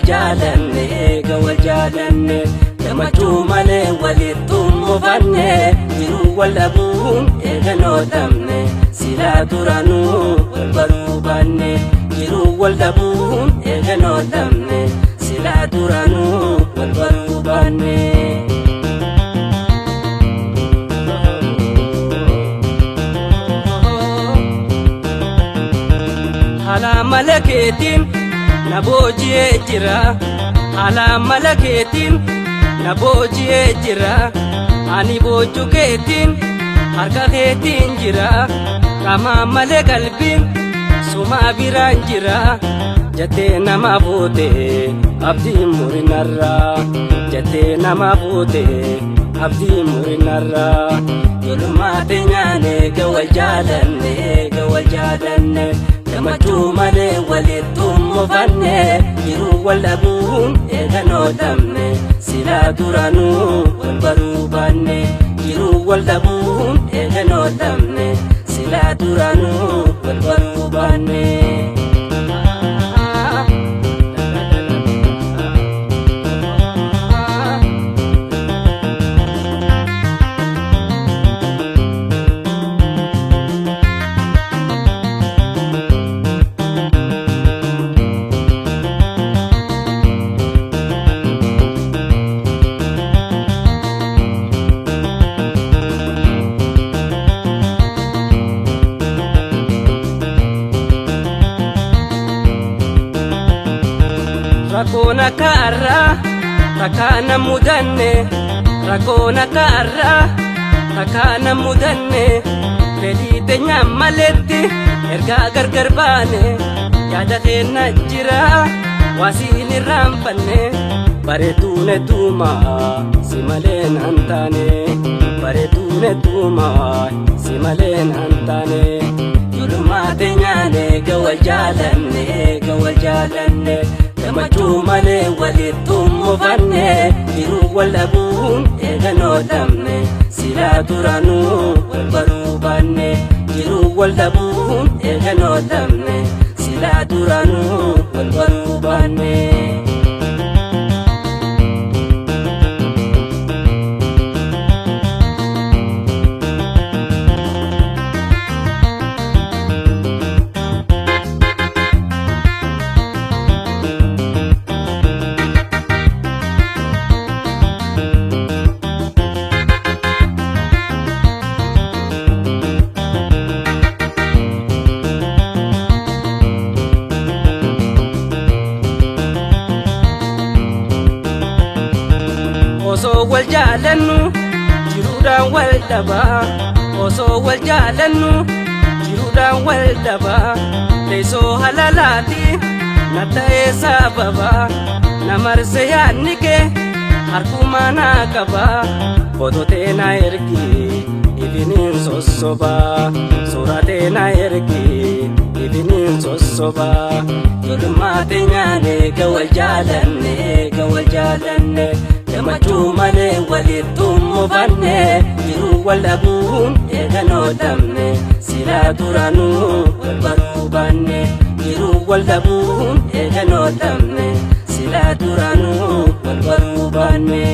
jaalanne wal jaalanne gammachuu malee walitti mufanne jiruu wal dhabuun eeganoo dhabne silaa duraanuu wal baruu baanne jiruu wal dhabuun eeganoo dhabne silaa duraanuu wal baruu baanne. Haala malakeetiin na booji'ee jira haala malakeetiin na booji'ee jira ani boojuu keetiin harka keetiin jira qaama malee qalbiin suma biraan jira jettee nama fuute abdii murinarraa jettee nama fuute abdii murinarraa yolumaa teenyaane wal jaalanne wal jaalanne gammachuu malee walitti mufanne jiruu wal dhabuun eeganoo dhabne silaa duraanuu wal baruu baanne jiruu wal dhabuun eeganoo dhabne silaa duraanuu wal baruu baanne. Rakkoon akka har'aa takkaana mudanne rakkoon akka har'aa takkaana mudanne fedhii teenyaan maletti ergaa gargar baane yaada keenya jira waasiin irraanfanne bareeduun hedduuma si malee naan taane bareeduun hedduuma si malee naan taane yolumaa teenyaane wal jaalanne wal jaalanne gammachuu malee walitti mufanne jiruu wal dhabuun eeganoo dhabne silaa duraanuu wal baruu baanne jiruu wal dhabuun eeganoo dhabne silaa duraanuu wal baruu baanne. Osoo wal jaalannu jiruudhaan wal dhabaa osoo wal jaalannu jiruudhaan wal dhabaa teessoo halalaati na ta'ee sababa na marse yaadni kee harkumaa naa qabaa fototee na ergi ibiniin sossobaa suuratee na ergi ibiniin sossobaa yolumaa teenyaane wal jaalanne wal jaalanne gammachuu malee walitti mufanne jiruu wal dhabuun eeganoo dhabne silaa duraanuu wal baruu baanne jiruu wal dhabuun eeganoo dhabne silaa duraanuu wal baruu baanne.